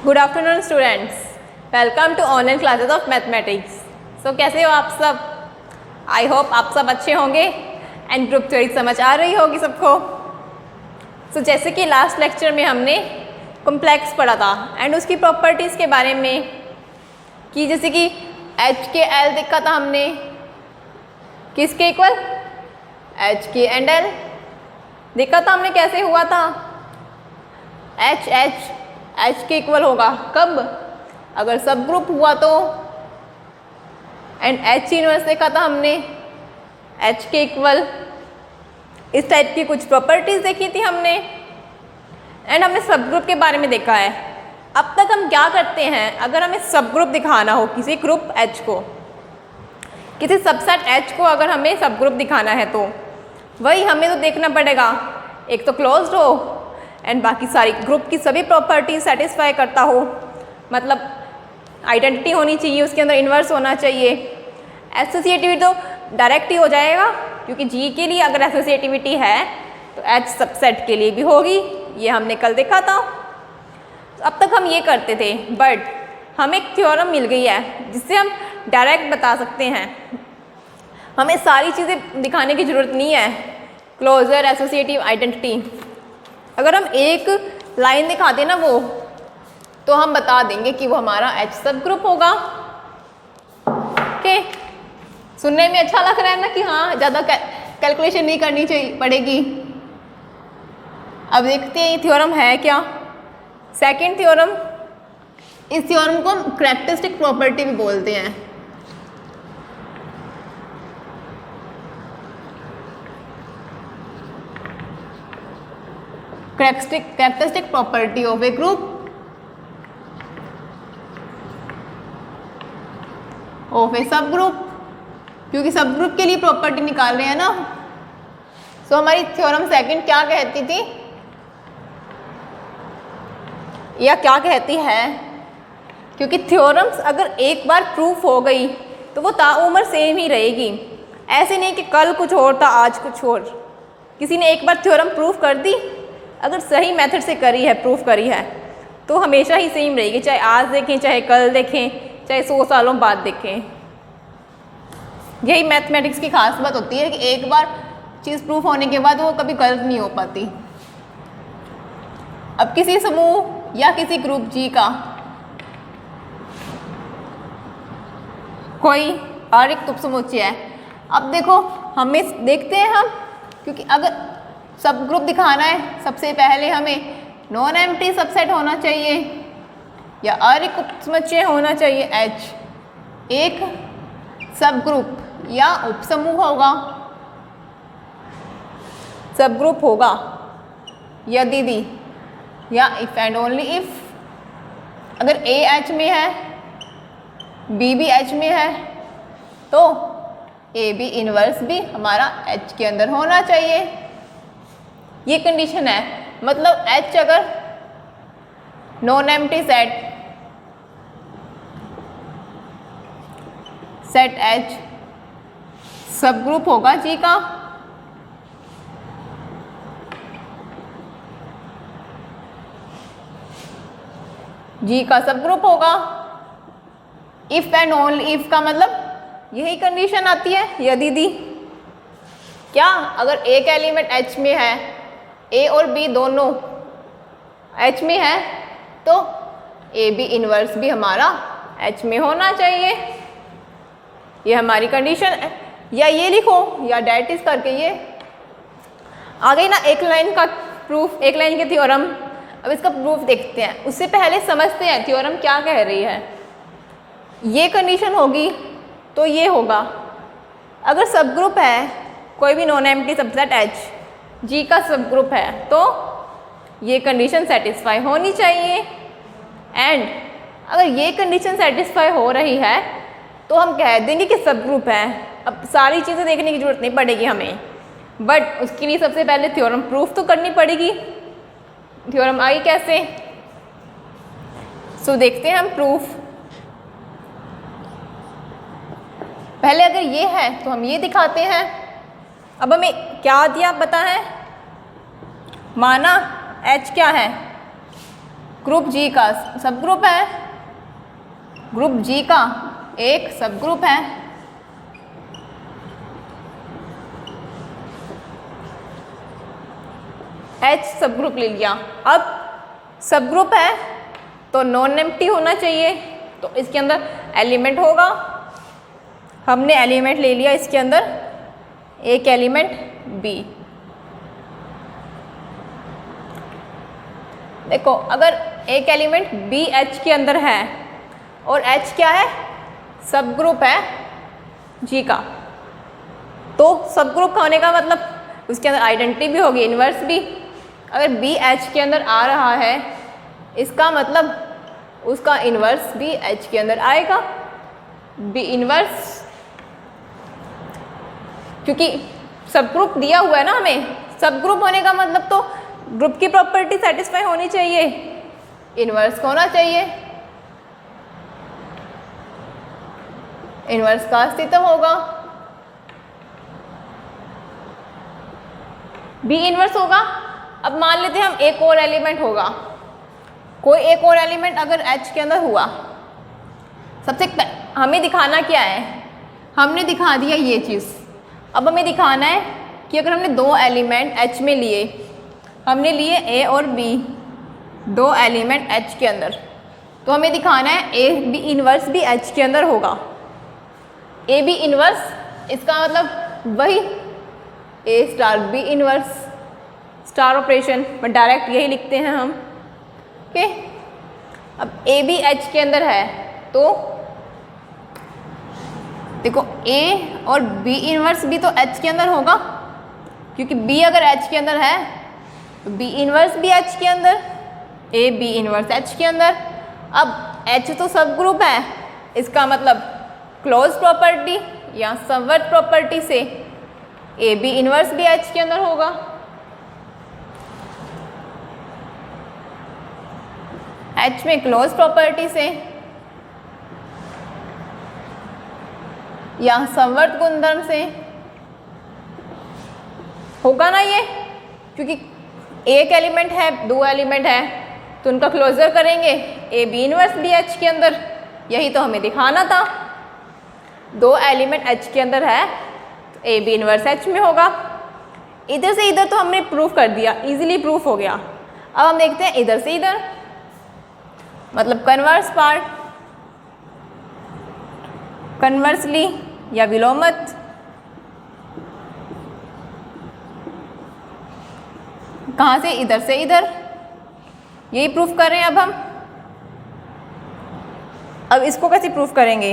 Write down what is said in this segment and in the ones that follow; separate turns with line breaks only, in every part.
Good afternoon students, welcome to online classes of mathematics. So कैसे हो आप सब? आई होप आप सब अच्छे होंगे एंड ग्रुप थ्योरी समझ आ रही होगी सबको। सो जैसे कि लास्ट लेक्चर में हमने कॉम्प्लेक्स पढ़ा था एंड उसकी प्रॉपर्टीज़ के बारे में कि जैसे कि एच के एल देखा था हमने, किसके इक्वल? एच के एंड एल देखा था हमने कैसे हुआ था। एच के इक्वल होगा कब? अगर सब ग्रुप हुआ तो। एंड एच इनवर्स देखा था हमने, एच के इक्वल। इस टाइप की कुछ प्रॉपर्टीज़ देखी थी हमने एंड हमने सब ग्रुप के बारे में देखा है। अब तक हम क्या करते हैं, अगर हमें सब ग्रुप दिखाना हो किसी ग्रुप एच को, किसी सबसेट एच को अगर हमें सब ग्रुप दिखाना है तो वही हमें तो देखना पड़ेगा, एक तो क्लोज्ड हो एंड बाकी सारी ग्रुप की सभी प्रॉपर्टीज सेटिस्फाई करता हो, मतलब आइडेंटिटी होनी चाहिए, उसके अंदर इन्वर्स होना चाहिए। एसोसिएटिविटी तो डायरेक्ट ही हो जाएगा क्योंकि जी के लिए अगर एसोसिएटिविटी है तो एच सबसेट के लिए भी होगी, ये हमने कल देखा था। तो अब तक हम ये करते थे, बट हमें एक थ्योरम मिल गई है जिससे हम डायरेक्ट बता सकते हैं। हमें सारी चीज़ें दिखाने की ज़रूरत नहीं है, क्लोजर, एसोसिएटिव, आइडेंटिटी। अगर हम एक लाइन दिखा दें ना वो, तो हम बता देंगे कि वो हमारा एच सब ग्रुप होगा। ओके, सुनने में अच्छा लग रहा है ना कि हाँ ज़्यादा कैलकुलेशन नहीं करनी चाहिए पड़ेगी। अब देखते हैं ये थ्योरम है क्या। सेकंड थ्योरम, इस थ्योरम को हम कैरेक्टरिस्टिक प्रॉपर्टी भी बोलते हैं। Characteristic property of a group of a subgroup, क्योंकि सब ग्रुप के लिए प्रॉपर्टी निकाल रहे हैं ना। सो हमारी थ्योरम सेकंड क्या कहती थी या क्या कहती है, क्योंकि थ्योरम्स अगर एक बार प्रूफ हो गई तो वो ताउम्र सेम ही रहेगी। ऐसे नहीं कि कल कुछ और था आज कुछ और। किसी ने एक बार थ्योरम प्रूफ कर दी, अगर सही मेथड से करी है, प्रूफ करी है, तो हमेशा ही सेम रहेगी, चाहे आज देखें, चाहे कल देखें, चाहे 100 सालों बाद देखें। यही मैथमेटिक्स की खास बात होती है कि एक बार चीज़ प्रूफ होने के बाद वो कभी गलत नहीं हो पाती। अब किसी समूह या किसी ग्रुप जी का कोई आरिक उपसमुच्चय है। अब देखो हमें देखते हैं हम, क्योंकि अगर सब ग्रुप दिखाना है सबसे पहले हमें नॉन एम्प्टी सबसेट होना चाहिए या आरिक उपसमुच्चय होना चाहिए एच। एक सब ग्रुप या उपसमूह होगा, सब ग्रुप होगा यदि या इफ एंड ओनली इफ अगर ए एच में है, बी भी एच में है, तो ए बी इनवर्स भी हमारा एच के अंदर होना चाहिए। ये कंडीशन है, मतलब एच अगर नॉन एम्प्टी सेट एच सब ग्रुप होगा जी का, जी का सब ग्रुप होगा। इफ एंड ओनली इफ का मतलब यही कंडीशन आती है यदि दी क्या, अगर एक एलिमेंट एच में है, ए और बी दोनों एच में है, तो ए बी इनवर्स भी हमारा एच में होना चाहिए। ये हमारी कंडीशन है। या ये लिखो या डेट इज करके ये आ गई ना एक लाइन का प्रूफ, एक लाइन के थ्योरम। अब इसका प्रूफ देखते हैं, उससे पहले समझते हैं थ्योरम क्या कह रही है। ये कंडीशन होगी तो ये होगा, अगर सब ग्रुप है कोई भी नॉन एम्प्टी सबसेट एच, जी का सब ग्रुप है, तो ये कंडीशन सेटिस्फाई होनी चाहिए। एंड अगर ये कंडीशन सेटिस्फाई हो रही है तो हम कह देंगे कि सब ग्रुप है। अब सारी चीज़ें देखने की जरूरत नहीं पड़ेगी हमें, बट उसके लिए सबसे पहले थ्योरम प्रूफ तो करनी पड़ेगी। थ्योरम आई कैसे? सो देखते हैं हम प्रूफ। पहले अगर ये है तो हम ये दिखाते हैं। अब हमें क्या दिया पता है, माना एच क्या है, ग्रुप जी का सब ग्रुप है, ग्रुप जी का एक सब ग्रुप है। H सब ग्रुप ले लिया। अब सब ग्रुप है तो नॉन एम्प्टी होना चाहिए, तो इसके अंदर एलिमेंट होगा। हमने एलिमेंट ले लिया इसके अंदर, एक एलिमेंट B। देखो अगर एक एलिमेंट B H के अंदर है और H क्या है, सब ग्रुप है G का, तो सब ग्रुप होने का मतलब उसके अंदर आइडेंटिटी भी होगी, इन्वर्स भी। अगर B H के अंदर आ रहा है इसका मतलब उसका इन्वर्स भी H के अंदर आएगा। B इन्वर्स, क्योंकि सब ग्रुप दिया हुआ है ना हमें, सब ग्रुप होने का मतलब तो ग्रुप की प्रॉपर्टी सेटिस्फाई होनी चाहिए, इन्वर्स का होना चाहिए, इन्वर्स का अस्तित्व होगा। B इन्वर्स होगा। अब मान लेते हैं हम एक और एलिमेंट होगा, कोई एक और एलिमेंट अगर H के अंदर हुआ, सबसे हमें दिखाना क्या है, हमने दिखा दिया ये चीज़। अब हमें दिखाना है कि अगर हमने दो एलिमेंट H में लिए, हमने लिए A और B, दो एलिमेंट H के अंदर, तो हमें दिखाना है A B इन्वर्स भी H के अंदर होगा। A B इन्वर्स इसका मतलब वही A star B inverse, star operation, but direct यही लिखते हैं हम। ओके, अब A B H के अंदर है तो देखो A और B इन्वर्स भी तो H के अंदर होगा, क्योंकि B अगर H के अंदर है तो B इन्वर्स भी H के अंदर, A B इन्वर्स H के अंदर। अब H तो सब ग्रुप है, इसका मतलब क्लोज प्रॉपर्टी या समवर्त प्रॉपर्टी से A B इन्वर्स भी H के अंदर होगा। H में क्लोज प्रॉपर्टी से या समवर्त गुणधर्म से होगा ना ये, क्योंकि एक एलिमेंट है, दो एलिमेंट है, तो उनका क्लोजर करेंगे A B इन्वर्स भी H के अंदर, यही तो हमें दिखाना था। दो एलिमेंट H के अंदर है तो A B इन्वर्स H में होगा। इधर से इधर तो हमने प्रूफ कर दिया, इजीली प्रूफ हो गया। अब हम देखते हैं इधर से इधर, मतलब कन्वर्स पार्ट, कन्वर्सली या विलोमत। कहाँ से, इधर से इधर, यही प्रूफ कर रहे हैं अब हम। अब इसको कैसे प्रूफ करेंगे,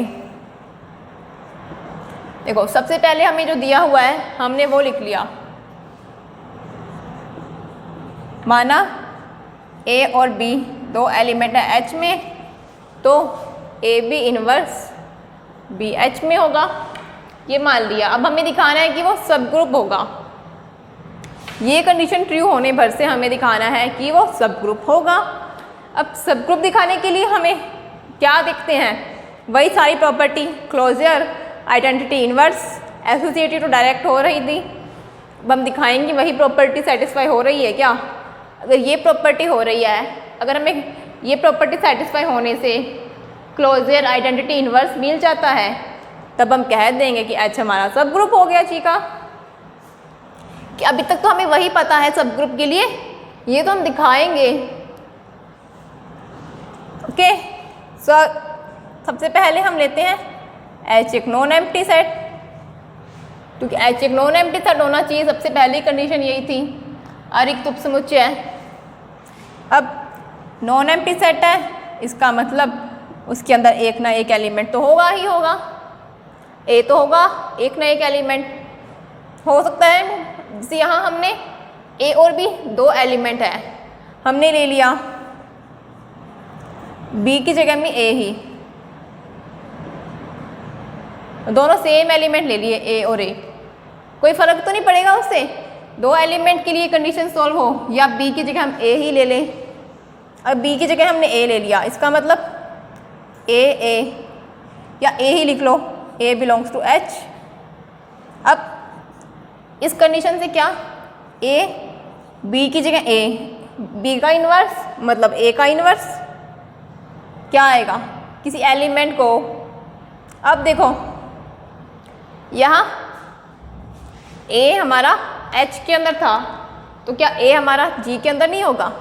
देखो सबसे पहले हमें जो दिया हुआ है हमने वो लिख लिया, माना A और B दो एलिमेंट है H में, तो A B inverse B H में होगा, ये मान लिया। अब हमें दिखाना है कि वो सब ग्रुप होगा, ये कंडीशन ट्रू होने भर से हमें दिखाना है कि वो सब ग्रुप होगा। अब सब ग्रुप दिखाने के लिए हमें क्या देखते हैं, वही सारी property, closure, identity, inverse, associated तो डायरेक्ट हो रही थी। अब हम दिखाएंगे वही प्रॉपर्टी सेटिस्फाई हो रही है क्या। अगर ये प्रॉपर्टी हो रही है, अगर हमें ये प्रॉपर्टी सेटिस्फाई होने से क्लोजर, आइडेंटिटी, इन्वर्स मिल जाता है, तब हम कह देंगे कि H हमारा सब ग्रुप हो गया जी का। कि अभी तक तो हमें वही पता है सब ग्रुप के लिए, ये तो हम दिखाएंगे। ओके, सो सबसे पहले हम लेते हैं H एक नॉन एम्प्टी सेट, क्योंकि H एक नॉन एम्प्टी सेट होना चाहिए, सबसे पहली कंडीशन यही थी। अरिक्त उपसमुच्चय है। अब नॉन एम्प्टी सेट है, इसका मतलब उसके अंदर एक ना एक एलिमेंट तो होगा ही होगा। A तो होगा, एक ना एक एलिमेंट हो सकता है। जैसे यहाँ हमने A और B दो एलिमेंट है, हमने ले लिया B की जगह में A ही, दोनों सेम एलिमेंट ले लिए A और A, कोई फर्क तो नहीं पड़ेगा उससे। दो एलिमेंट के लिए कंडीशन सॉल्व हो, या B की जगह हम A ही ले लें। अब B की जगह हमने A ले लिया, इसका मतलब A या A ही लिख लो, A बिलोंग्स टू H। अब इस कंडीशन से क्या, A B की जगह A बी का इन्वर्स मतलब ए का इन्वर्स क्या आएगा किसी एलिमेंट को। अब देखो यहाँ ए हमारा एच के अंदर था तो क्या ए हमारा जी के अंदर नहीं होगा,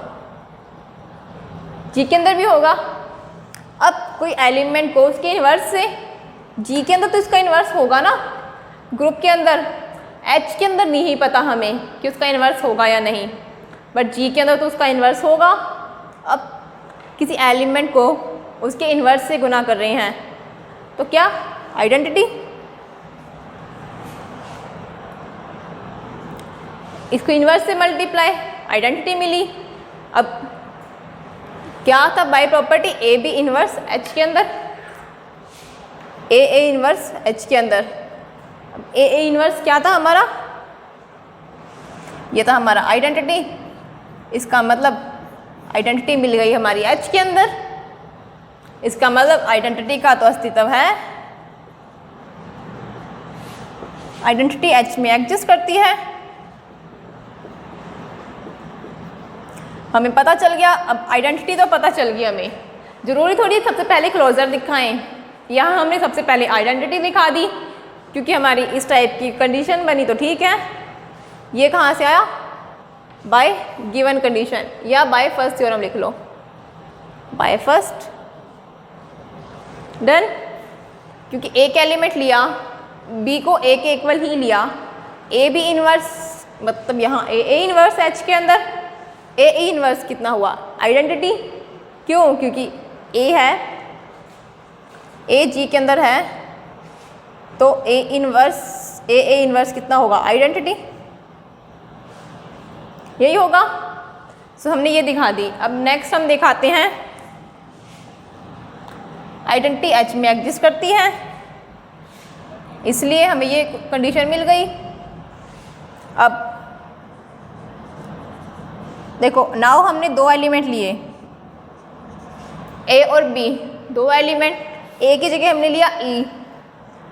जी के अंदर भी होगा। अब कोई एलिमेंट को उसके इन्वर्स से जी के अंदर तो इसका इन्वर्स होगा ना, ग्रुप के अंदर एच के अंदर नहीं पता हमें कि उसका इन्वर्स होगा या नहीं, बट जी के अंदर तो उसका इन्वर्स होगा। अब किसी एलिमेंट को उसके इन्वर्स से गुना कर रहे हैं तो क्या आइडेंटिटी, इसको इन्वर्स से मल्टीप्लाई आइडेंटिटी मिली। अब क्या था by property A B inverse H के अंदर, ए इन्वर्स एच के अंदर। अब ए इन्वर्स क्या था हमारा, ये था हमारा आइडेंटिटी। इसका मतलब आइडेंटिटी मिल गई हमारी एच के अंदर, इसका मतलब आइडेंटिटी का तो अस्तित्व है, आइडेंटिटी एच में एग्जिस्ट करती है। हमें पता चल गया, अब आइडेंटिटी तो पता चल गई हमें, जरूरी थोड़ी सबसे पहले क्लोजर दिखाएं। यहाँ हमने सबसे पहले आइडेंटिटी दिखा दी क्योंकि हमारी इस टाइप की कंडीशन बनी तो ठीक है। ये कहाँ से आया, बाय गिवन कंडीशन या बाय फर्स्ट थ्योरम लिख लो, बाय फर्स्ट डन। क्योंकि एक एलिमेंट लिया, बी को ए के इक्वल ही लिया, ए बी इन्वर्स मतलब यहाँ ए इन्वर्स एच के अंदर, ए इन्वर्स कितना हुआ आइडेंटिटी। क्यों, क्योंकि ए है, ए जी के अंदर है तो ए इन्वर्स कितना होगा आइडेंटिटी, यही होगा। सो हमने ये दिखा दी। अब नेक्स्ट हम दिखाते हैं आइडेंटिटी एच में एग्जिस्ट करती है, इसलिए हमें ये कंडीशन मिल गई। अब देखो नाउ हमने दो एलिमेंट लिए ए और बी, दो एलिमेंट, ए की जगह हमने लिया ई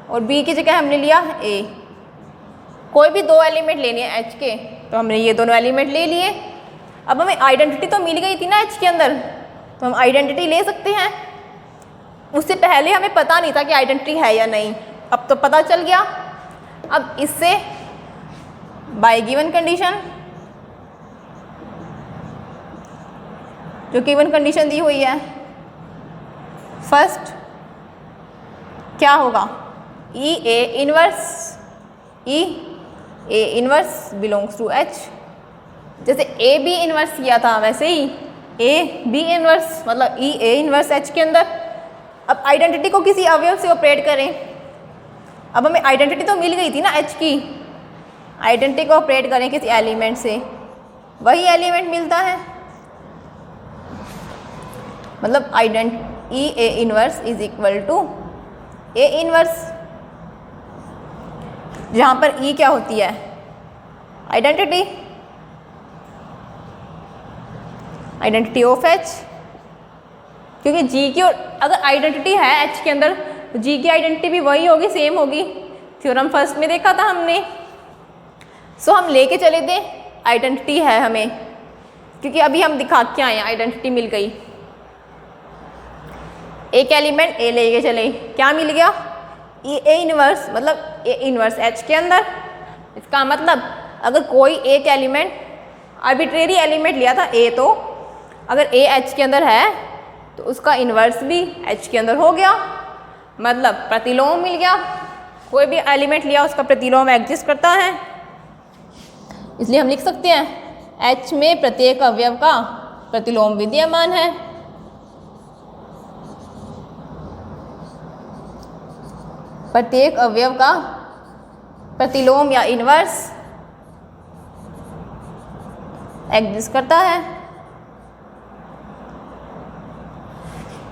और बी की जगह हमने लिया ए। कोई भी दो एलिमेंट लेने हैं एच के तो हमने ये दोनों एलिमेंट ले लिए। अब हमें आइडेंटिटी तो मिल गई थी ना एच के अंदर, तो हम आइडेंटिटी ले सकते हैं। उससे पहले हमें पता नहीं था कि आइडेंटिटी है या नहीं, अब तो पता चल गया। अब इससे बाय गिवन कंडीशन, जो गिवन कंडीशन दी हुई है, फर्स्ट क्या होगा, E A inverse belongs to H. जैसे ए बी इन्वर्स किया था वैसे ही ए बी इन्वर्स मतलब ई ए इन्वर्स एच के अंदर। अब आइडेंटिटी को किसी अवयव से ऑपरेट करें। अब हमें आइडेंटिटी तो मिल गई थी ना एच की, आइडेंटिटी को ऑपरेट करें किसी एलिमेंट से, वही एलिमेंट मिलता है। मतलब E A inverse is equal to A inverse, जहाँ पर ई क्या होती है आइडेंटिटी ऑफ एच। क्योंकि जी की अगर आइडेंटिटी है एच के अंदर तो जी की आइडेंटिटी भी वही होगी, सेम होगी। थ्योरम फर्स्ट में देखा था हमने। सो हम लेके चले थे आइडेंटिटी है हमें, क्योंकि अभी हम दिखा के आए हैं आइडेंटिटी मिल गई। एक एलिमेंट ए लेके चले, क्या मिल गया, ए इन्वर्स मतलब ए इन्वर्स एच के अंदर। इसका मतलब अगर कोई एक एलिमेंट, आर्बिट्रेरी एलिमेंट लिया था ए, तो अगर ए एच के अंदर है तो उसका इन्वर्स भी एच के अंदर हो गया, मतलब प्रतिलोम मिल गया। कोई भी एलिमेंट लिया उसका प्रतिलोम एग्जिस्ट करता है, इसलिए हम लिख सकते हैं एच में प्रत्येक अवयव का प्रतिलोम विद्यमान है। प्रत्येक अवयव का प्रतिलोम या इन्वर्स एग्जिस्ट करता है।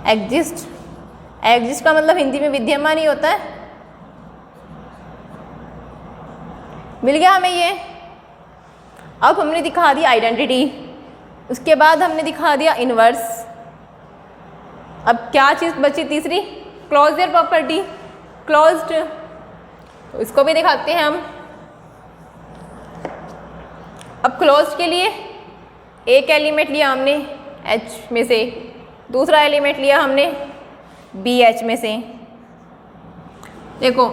एग्जिस्ट का मतलब हिंदी में विद्यमान ही होता है। मिल गया हमें ये। अब हमने दिखा दिया आइडेंटिटी, उसके बाद हमने दिखा दिया इन्वर्स। अब क्या चीज़ बची तीसरी, क्लोजर प्रॉपर्टी, क्लोज्ड, तो इसको भी दिखाते हैं हम। अब क्लोज्ड के लिए एक एलिमेंट लिया हमने H में से, दूसरा एलिमेंट लिया हमने BH में से। देखो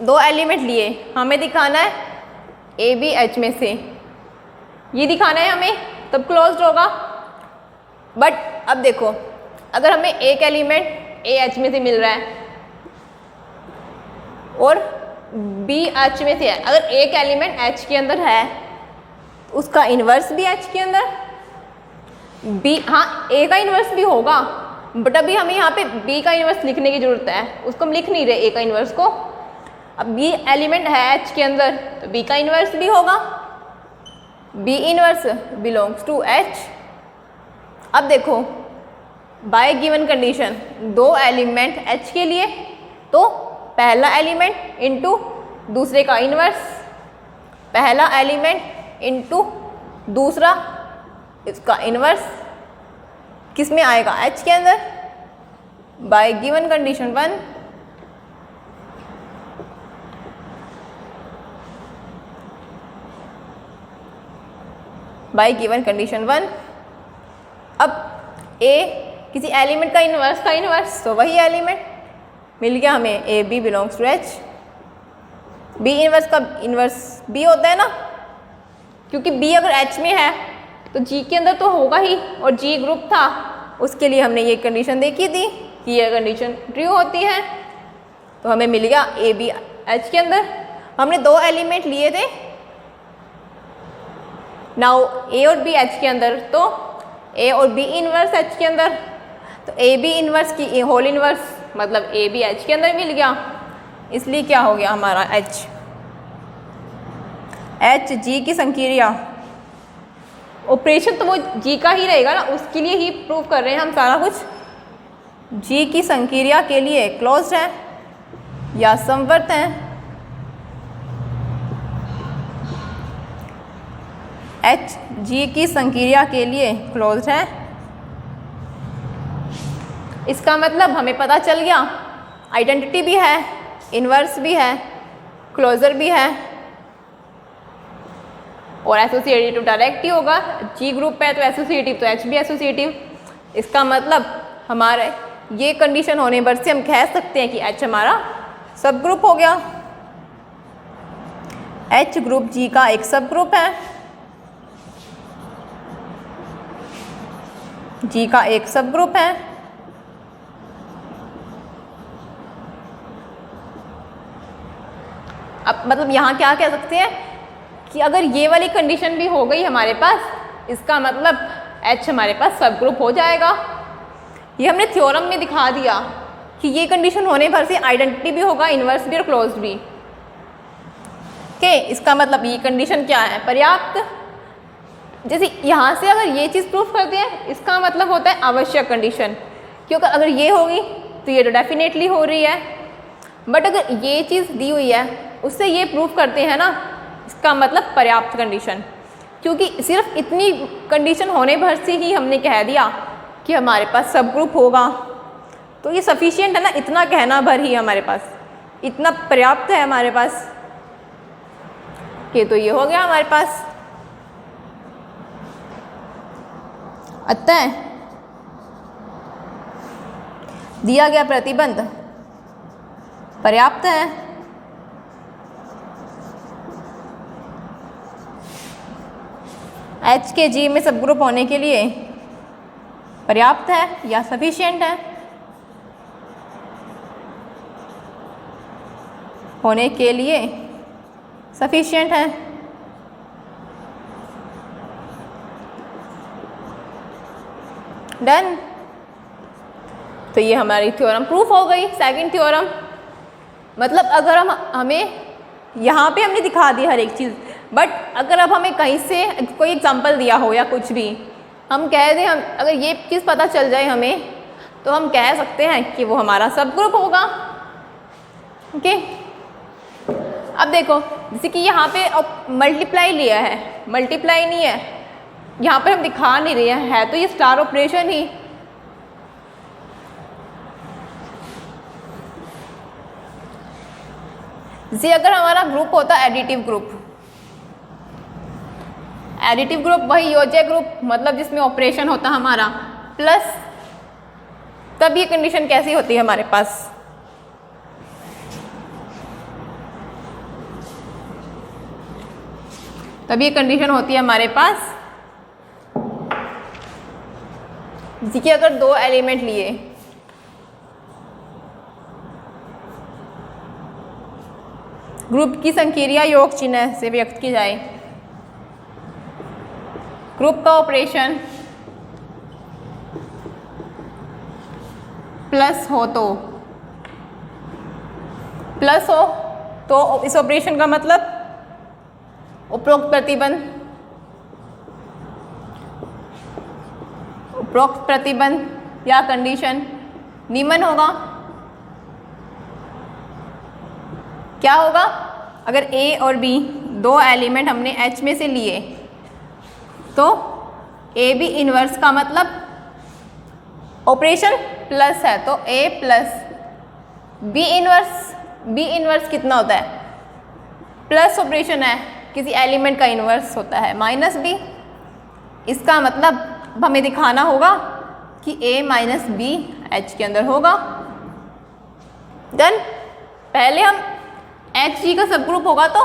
दो एलिमेंट लिए, हमें दिखाना है ABH में से, ये दिखाना है हमें, तब क्लोज्ड होगा। बट अब देखो अगर हमें एक एलिमेंट AH में से मिल रहा है और BH में से है, अगर एक एलिमेंट H के अंदर है उसका इन्वर्स भी H के अंदर, B, हाँ A का इन्वर्स भी होगा, बट अभी हमें यहाँ पे B का इन्वर्स लिखने की जरूरत है, उसको हम लिख नहीं रहे A का इन्वर्स को। अब B एलिमेंट है H के अंदर तो B का इन्वर्स भी होगा, B inverse belongs to H। अब देखो बाय गिवन कंडीशन दो एलिमेंट H के लिए तो पहला एलिमेंट इंटू दूसरे का इन्वर्स, पहला एलिमेंट इंटू दूसरा इसका इन्वर्स किस में आएगा H के अंदर। Bye given condition 1 bye given condition 1। अब A किसी एलिमेंट का इन्वर्स तो वही एलिमेंट मिल गया हमें AB belongs to H। B inverse का इन्वर्स B होता है ना, क्योंकि B अगर H में है तो G के अंदर तो होगा ही, और G ग्रुप था उसके लिए हमने ये कंडीशन देखी थी कि ये कंडीशन ट्रू होती है, तो हमें मिल गया AB H के अंदर। हमने दो एलिमेंट लिए थे नाउ A और B H के अंदर, तो A और B इन्वर्स H के अंदर, तो AB इन्वर्स की होल इन्वर्स मतलब AB H के अंदर मिल गया, इसलिए क्या हो गया हमारा H G की संकीर्या। ऑपरेशन तो वो G का ही रहेगा ना, उसके लिए ही प्रूव कर रहे हैं हम सारा कुछ। G की संकीर्या के लिए क्लोज्ड है या समवर्त है, H G की संकीर्या के लिए क्लोज्ड है। इसका मतलब हमें पता चल गया आइडेंटिटी भी है, इन्वर्स भी है, क्लोजर भी है, और एसोसिएटिव डायरेक्ट ही होगा। G ग्रुप है तो एसोसिएटिव, तो H भी एसोसिएटिव। इसका मतलब हमारे ये कंडीशन होने पर से हम कह सकते हैं कि H हमारा सब ग्रुप हो गया। H ग्रुप G का एक सब ग्रुप है, G का एक सब ग्रुप है। अब मतलब यहाँ क्या कह सकते हैं कि अगर ये वाली कंडीशन भी हो गई हमारे पास, इसका मतलब H हमारे पास सब ग्रुप हो जाएगा। ये हमने थ्योरम में दिखा दिया कि ये कंडीशन होने भर से आइडेंटिटी भी होगा, इन्वर्स भी और क्लोज्ड भी। ओके, इसका मतलब ये कंडीशन क्या है, पर्याप्त। जैसे यहाँ से अगर ये चीज़ प्रूफ करते हैं, इसका मतलब होता है आवश्यक कंडीशन, क्योंकि अगर ये होगी तो ये तो डेफिनेटली हो रही है, बट अगर ये चीज़ दी हुई है उससे ये प्रूफ करते हैं ना, इसका मतलब पर्याप्त कंडीशन। क्योंकि सिर्फ इतनी कंडीशन होने भर से ही हमने कह दिया कि हमारे पास सब ग्रुप होगा, तो ये सफिशिएंट है ना, इतना कहना भर ही हमारे पास, इतना पर्याप्त है हमारे पास कि तो ये हो गया हमारे पास। अतः दिया गया प्रतिबंध पर्याप्त है। H के G में सब ग्रुप होने के लिए पर्याप्त है या सफिशिएंट है, होने के लिए सफिशिएंट है। डन। तो ये हमारी थ्योरम प्रूफ हो गई, सेकंड थ्योरम। मतलब अगर हमें यहाँ पे हमने दिखा दी हर एक चीज़, बट अगर अब हमें कहीं से कोई एग्जांपल दिया हो या कुछ भी हम कह दें, हम अगर ये चीज़ पता चल जाए हमें, तो हम कह सकते हैं कि वो हमारा सब ग्रुप होगा। ओके, अब देखो जैसे कि यहाँ पे मल्टीप्लाई लिया है, मल्टीप्लाई नहीं है, यहाँ पर हम दिखा नहीं रहे हैं, है तो ये स्टार ऑपरेशन ही। जैसे अगर हमारा ग्रुप होता एडिटिव ग्रुप, एडिटिव ग्रुप वही योज्य ग्रुप, मतलब जिसमें ऑपरेशन होता हमारा प्लस, तब ये कंडीशन कैसी होती है हमारे पास, तब ये कंडीशन होती है हमारे पास कि अगर दो एलिमेंट लिए, ग्रुप की संक्रिया योग चिन्ह से व्यक्त की जाए, ग्रुप का ऑपरेशन प्लस हो तो इस ऑपरेशन का मतलब उपरोक्त प्रतिबंध या कंडीशन निम्न होगा। क्या होगा, अगर A और B दो एलिमेंट हमने H में से लिए तो AB इनवर्स का मतलब ऑपरेशन प्लस है, तो A प्लस B इनवर्स कितना होता है, प्लस ऑपरेशन है, किसी एलिमेंट का इनवर्स होता है माइनस B। इसका मतलब हमें दिखाना होगा कि A माइनस B H के अंदर होगा। देन पहले हम HG का सब ग्रुप होगा तो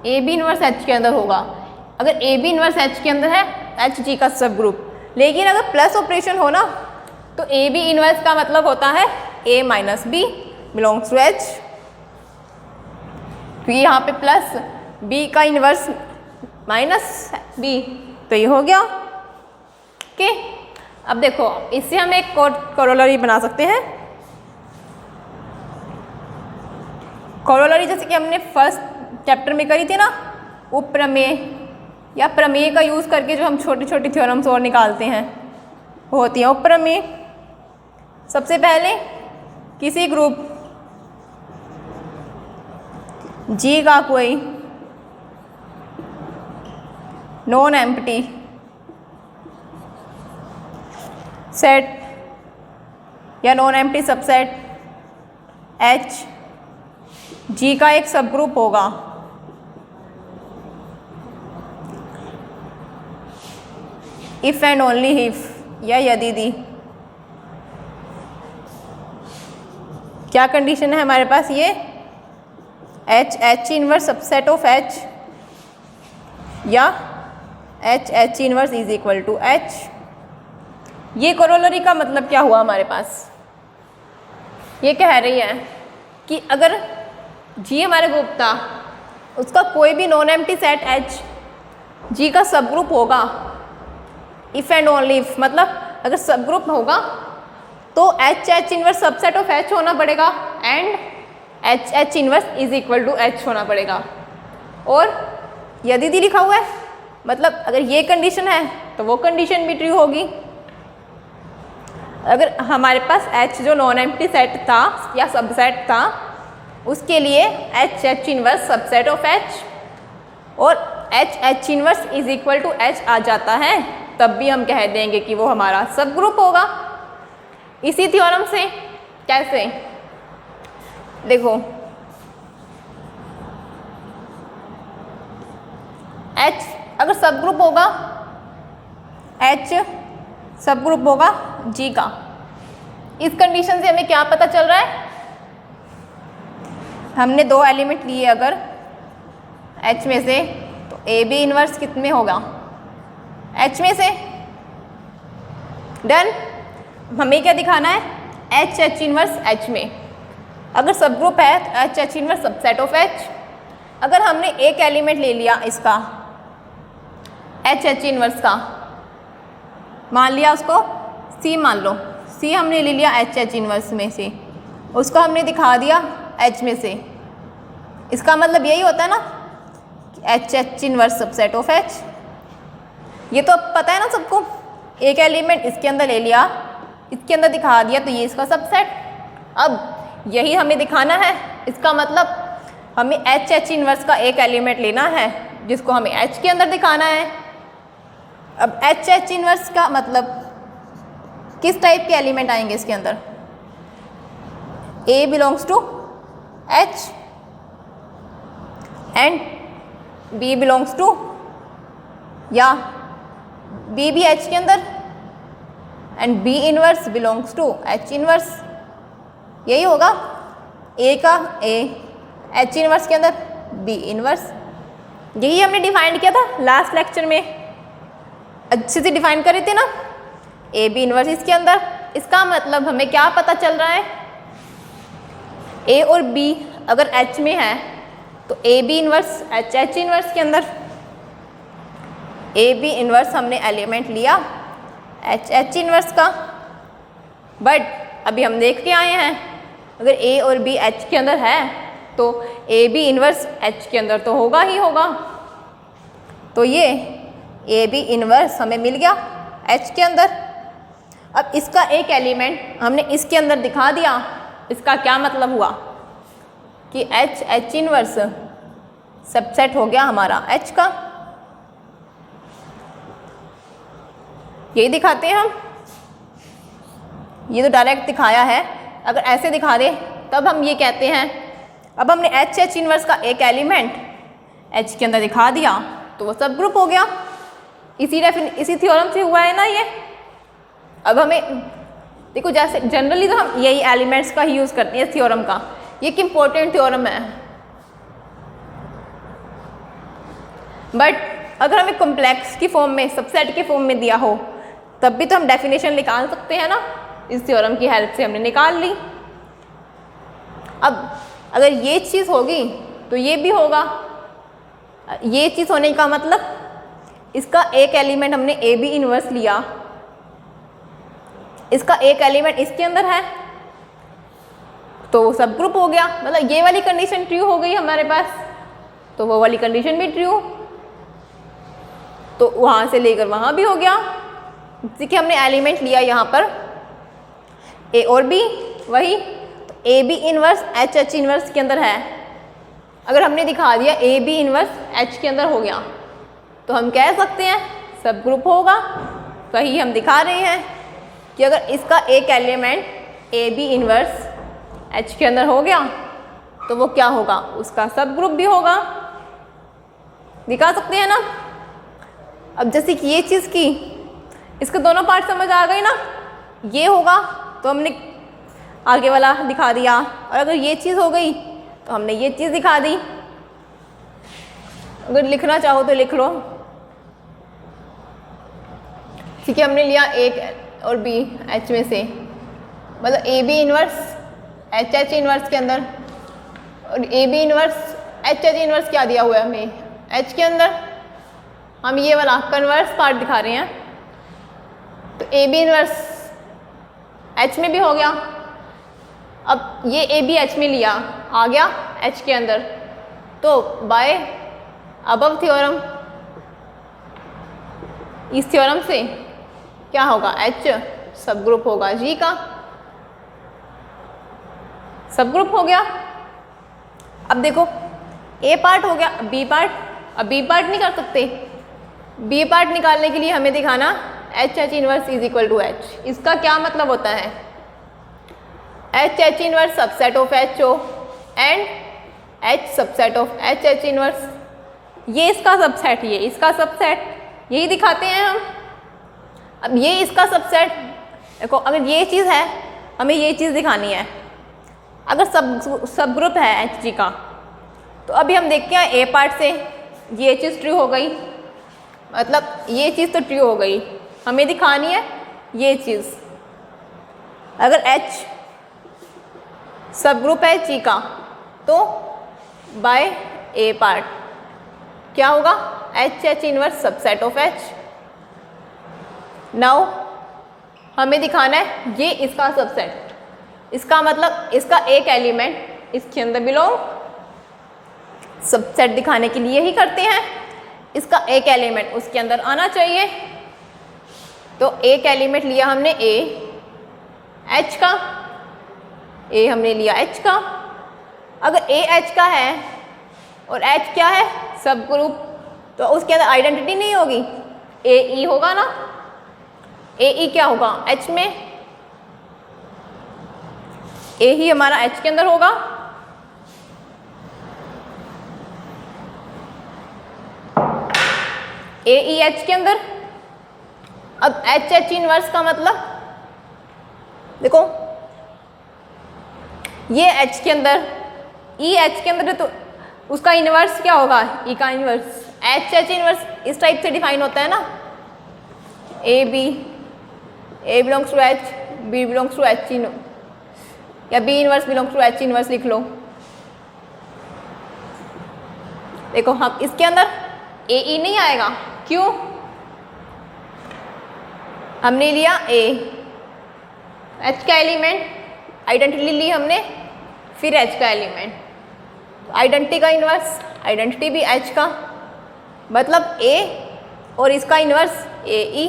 AB इनवर्स H के अंदर होगा। अगर AB इनवर्स H के अंदर है HG का सब ग्रुप, लेकिन अगर प्लस ऑपरेशन हो ना तो AB इनवर्स का मतलब होता है A minus B belongs to H, क्योंकि यहाँ पे प्लस B का इनवर्स माइनस B, तो ये हो गया। ओके, अब देखो इससे हम एक कोरोलरी बना सकते हैं। कोरोलरी जैसे कि हमने फर्स्ट चैप्टर में करी थी ना, उपप्रमेय या प्रमेय का यूज़ करके जो हम छोटी छोटी थ्योरम्स और निकालते हैं वो होती है उपप्रमेय। सबसे पहले किसी ग्रुप G का कोई नॉन एम्प्टी सेट या non empty subset H G का एक सब ग्रुप होगा। इफ एंड ओनली इफ या यदि क्या कंडीशन है हमारे पास, ये H inverse subset of H या H inverse is equal to H। ये कोरोलरी का मतलब क्या हुआ हमारे पास, ये कह रही है कि अगर G हमारे ग्रुप था, उसका कोई भी non empty set H G का सब ग्रुप होगा। इफ एंड ओनली इफ मतलब अगर सब ग्रुप होगा तो H inverse subset of H होना पड़ेगा and H inverse is equal to H होना पड़ेगा। और यदि लिखा हुआ है मतलब अगर ये कंडीशन है तो वो कंडीशन भी ट्रू होगी। अगर हमारे पास H जो नॉन एम्प्टी सेट था या सबसेट था उसके लिए H inverse subset of H और H inverse is equal to H आ जाता है, तब भी हम कह देंगे कि वो हमारा सब ग्रुप होगा। इसी थ्योरम से कैसे, देखो H अगर सब ग्रुप होगा, H सब ग्रुप होगा G का, इस कंडीशन से हमें क्या पता चल रहा है, हमने दो एलिमेंट लिए अगर H में से तो AB इनवर्स कितने होगा H में से। डन, हमें क्या दिखाना है H इनवर्स H में। अगर सब ग्रुप है तो H inverse subset of H। अगर हमने एक एलिमेंट ले लिया इसका H इनवर्स का, मान लिया उसको C मान लो, C हमने ले लिया H इनवर्स में से, उसको हमने दिखा दिया H में से। इसका मतलब यही होता है ना कि H inverse subset of H। ये तो अब पता है ना सबको, एक एलिमेंट इसके अंदर ले लिया, इसके अंदर दिखा दिया तो ये इसका सबसेट। अब यही हमें दिखाना है, इसका मतलब हमें H इनवर्स का एक एलिमेंट लेना है जिसको हमें H के अंदर दिखाना है। अब H इनवर्स का मतलब किस टाइप के एलिमेंट आएंगे इसके अंदर, A belongs to H and B belongs to या बी भी एच के अंदर and B inverse belongs to H inverse, यही होगा। ए का ए, एच इनवर्स के अंदर बी इनवर्स, यही हमने डिफाइन किया था लास्ट लेक्चर में, अच्छे से डिफाइन कर रहे थे ना। ए बी इनवर्स इसके अंदर, इसका मतलब हमें क्या पता चल रहा है, ए और बी अगर एच में है तो A B inverse H H inverse के अंदर, ए बी इनवर्स हमने एलिमेंट लिया एच एच इनवर्स का। बट अभी हम देख के आए हैं अगर ए और बी एच के अंदर है तो ए बी इनवर्स एच के अंदर तो होगा ही होगा। तो ये ए बी इनवर्स हमें मिल गया एच के अंदर। अब इसका एक एलिमेंट हमने इसके अंदर दिखा दिया, इसका क्या मतलब हुआ कि एच एच इनवर्स सबसेट हो गया हमारा एच का। यही दिखाते हैं हम, ये तो डायरेक्ट दिखाया है, अगर ऐसे दिखा दे तब हम ये कहते हैं। अब हमने एच एच इनवर्स का एक एलिमेंट एच के अंदर दिखा दिया तो वो सब ग्रुप हो गया। इसी थ्योरम से हुआ है ना ये। अब हमें देखो, जैसे जनरली तो हम यही एलिमेंट्स का ही यूज़ करते हैं इस थ्योरम का, ये एक इम्पोर्टेंट थ्योरम है। बट अगर हमें कॉम्प्लेक्स की फॉर्म में, सबसेट के फॉर्म में दिया हो तब भी तो हम डेफिनेशन निकाल सकते हैं ना, इस थ्योरम की हेल्प से हमने निकाल ली। अब अगर ये चीज़ होगी तो ये भी होगा। ये चीज़ होने का मतलब इसका एक एलिमेंट हमने ए बी इनवर्स लिया, इसका एक एलिमेंट इसके अंदर है तो वो सब ग्रुप हो गया। मतलब ये वाली कंडीशन ट्रू हो गई हमारे पास, तो वो वाली कंडीशन भी ट्रू, तो वहाँ से लेकर वहाँ भी हो गया। देखिए हमने एलिमेंट लिया यहाँ पर ए और बी, वही तो A B inverse H H inverse के अंदर है। अगर हमने दिखा दिया ए बी इनवर्स एच के अंदर हो गया तो हम कह सकते हैं सब ग्रुप होगा। वही हम दिखा रहे हैं कि अगर इसका एक element A B inverse H के अंदर हो गया तो वो क्या होगा, उसका सब ग्रुप भी होगा। दिखा सकते हैं ना। अब जैसे कि ये चीज़ की, इसके दोनों पार्ट समझ आ गए ना, ये होगा तो हमने आगे वाला दिखा दिया, और अगर ये चीज़ हो गई तो हमने ये चीज़ दिखा दी। अगर लिखना चाहो तो लिख लो। ठीक है, हमने लिया एक और बी एच में से, मतलब A B inverse H H inverse के अंदर, और A B inverse H H inverse क्या दिया हुआ है हमें एच के अंदर। हम ये वाला कन्वर्स पार्ट दिखा रहे हैं, तो ए बी इनवर्स एच में भी हो गया। अब ये ए बी एच में लिया, आ गया एच के अंदर, तो बाय अबव थ्योरम, इस थ्योरम से क्या होगा, एच सब ग्रुप होगा जी का, सब ग्रुप हो गया। अब देखो ए पार्ट हो गया, बी पार्ट। अब बी पार्ट नहीं कर सकते, बी पार्ट निकालने के लिए हमें दिखाना H H inverse is equal to H. इसका क्या मतलब होता है, H H inverse subset of H ओ and H subset of H H inverse. ये इसका सबसेट, ये इसका सबसेट, यही दिखाते हैं हम। अब ये इसका सबसेट, देखो अगर ये चीज़ है हमें ये चीज़ दिखानी है। अगर सब ग्रुप है एच जी का, तो अभी हम देखते हैं ए पार्ट से ये चीज़ ट्रू हो गई, मतलब ये चीज़ तो ट्रू हो गई, हमें दिखानी है ये चीज़। अगर एच सब ग्रुप है जी का तो बाय ए पार्ट क्या होगा, H H inverse subset of H. Now हमें दिखाना है ये इसका सबसेट, इसका मतलब इसका एक एलिमेंट इसके अंदर बिलोंग, सबसेट दिखाने के लिए ही करते हैं, इसका एक एलिमेंट उसके अंदर आना चाहिए। तो एक एलिमेंट लिया हमने ए एच का, ए हमने लिया एच का। अगर ए एच का है और एच क्या है, सब ग्रुप, तो उसके अंदर आइडेंटिटी नहीं होगी, ए ई होगा ना। ए ई क्या होगा, एच में, ए ही हमारा एच के अंदर होगा। ए ई एच के अंदर। अब एच एच इनवर्स का मतलब देखो, ये एच के अंदर, ई एच के अंदर, तो उसका इनवर्स क्या होगा, ई का इनवर्स। एच एच इनवर्स इस टाइप से डिफाइन होता है ना, A B, A belongs to H, B belongs to H इन, या B inverse belongs to H inverse लिख लो। देखो हम इसके अंदर ए ई नहीं आएगा, क्यों? हमने लिया ए, एच का एलिमेंट आइडेंटिटी ली हमने, फिर एच का एलिमेंट, आइडेंटिटी का इन्वर्स, आइडेंटिटी भी एच का, मतलब ए और इसका इन्वर्स ए ई।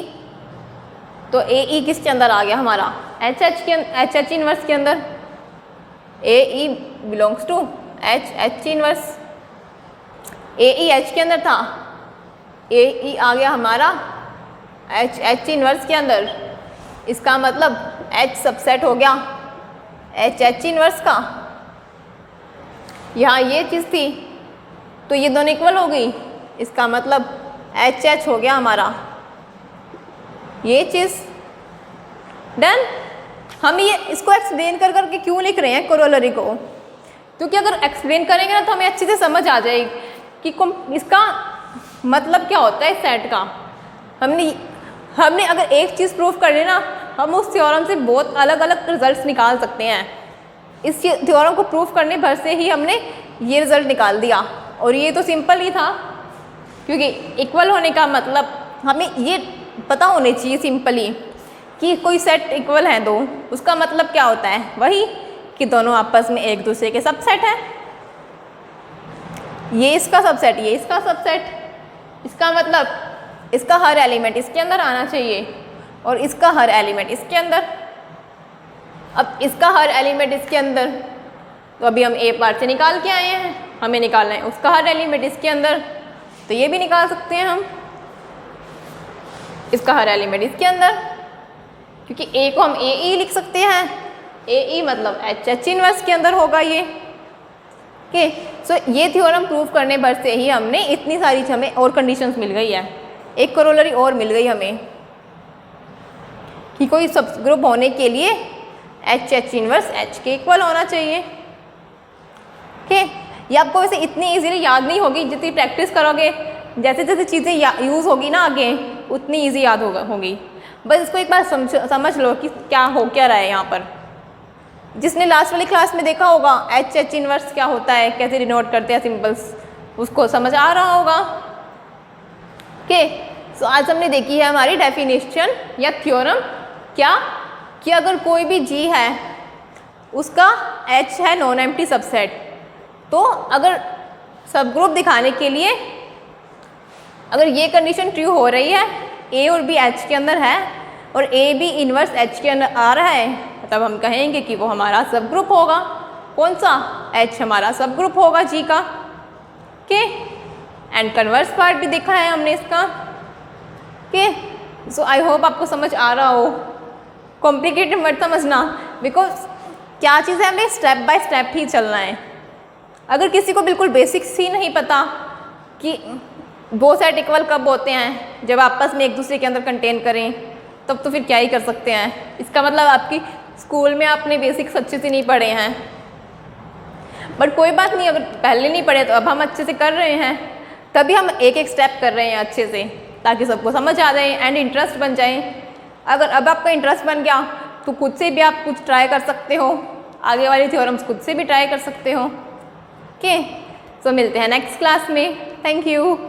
तो ए ई किसके अंदर आ गया हमारा, एच एच के, एच एच इन्वर्स के अंदर। A E belongs to H H inverse, A E H के अंदर था, ए ई आ गया हमारा एच एच इन्वर्स के अंदर। इसका मतलब एच सबसेट हो गया एच एच इन्वर्स का। यहाँ ये चीज़ थी तो ये दोनों इक्वल हो गई, इसका मतलब एच एच हो गया हमारा ये चीज़। डन। हम ये इसको एक्सप्लेन कर करके क्यों लिख रहे हैं कोरोलरी को, क्योंकि अगर एक्सप्लेन करेंगे ना तो हमें अच्छे से समझ आ जाएगी कि इसका मतलब क्या होता है इस सेट का। हमने अगर एक चीज़ प्रूफ कर लेना, हम उस थ्योरम से बहुत अलग अलग रिजल्ट्स निकाल सकते हैं। इस थ्योरम को प्रूफ करने भर से ही हमने ये रिजल्ट निकाल दिया, और ये तो सिंपल ही था, क्योंकि इक्वल होने का मतलब हमें ये पता होने चाहिए सिंपली कि कोई सेट इक्वल है दो, उसका मतलब क्या होता है, वही कि दोनों आपस में एक दूसरे के सबसेट हैं। ये इसका सबसेट, ये इसका सबसेट, इसका मतलब इसका हर एलिमेंट इसके अंदर आना चाहिए और इसका हर एलिमेंट इसके अंदर। अब इसका हर एलिमेंट इसके अंदर, तो अभी हम ए पार्ट से निकाल के आए हैं, हमें निकालना है उसका हर एलिमेंट इसके अंदर, तो ये भी निकाल सकते हैं हम इसका हर एलिमेंट इसके अंदर, क्योंकि ए को हम ए ई लिख सकते हैं, ए ई मतलब एच एच इनवर्स के अंदर होगा ये। ओके, सो ये थ्योरम प्रूव करने भर से ही हमने इतनी सारी हमें और कंडीशंस मिल गई है, एक कोरोलरी और मिल गई हमें कि कोई सब ग्रुप होने के लिए एच एच इनवर्स एच के इक्वल होना चाहिए। ओके, ये आपको वैसे इतनी इजीली याद नहीं होगी, जितनी प्रैक्टिस करोगे, जैसे जैसे चीज़ें यूज़ होगी ना आगे, उतनी इजी याद होगी। बस इसको एक बार समझ लो कि क्या हो क्या रहा है यहाँ पर। जिसने लास्ट वाली क्लास में देखा होगा एच एच इनवर्स क्या होता है, कैसे डिनोट करते हैं सिंबल्स, उसको समझ आ रहा होगा। ओके, सो आज हमने देखी है हमारी डेफिनेशन या थ्योरम, क्या कि अगर कोई भी जी है उसका एच है नॉन एम्प्टी सबसेट, तो अगर सब ग्रुप दिखाने के लिए अगर ये कंडीशन ट्रू हो रही है, ए और बी एच के अंदर है और ए बी इनवर्स एच के अंदर आ रहा है, तब हम कहेंगे कि वो हमारा सब ग्रुप होगा। कौन सा? एच हमारा सब ग्रुप होगा जी का। ओके, एंड कन्वर्स पार्ट भी देखा है हमने इसका। ओके, सो आई होप आपको समझ आ रहा हो। कॉम्प्लिकेटेड मत समझना, बिकॉज क्या चीज़ है, हमें स्टेप बाय स्टेप ही चलना है। अगर किसी को बिल्कुल बेसिक्स ही नहीं पता कि दो सेट इक्वल कब होते हैं, जब आपस में एक दूसरे के अंदर कंटेन करें, तब तो फिर क्या ही कर सकते हैं। इसका मतलब आपकी स्कूल में आपने बेसिक्स अच्छे से नहीं पढ़े हैं। बट कोई बात नहीं, अगर पहले नहीं पढ़े तो अब हम अच्छे से कर रहे हैं, तभी हम एक एक स्टेप कर रहे हैं अच्छे से, ताकि सबको समझ आ जाए एंड इंटरेस्ट बन जाए। अगर अब आपका इंटरेस्ट बन गया तो खुद से भी आप कुछ ट्राई कर सकते हो, आगे वाली थ्योरम्स खुद से भी ट्राई कर सकते हो। ओके, सो मिलते हैं नेक्स्ट क्लास में। Thank you.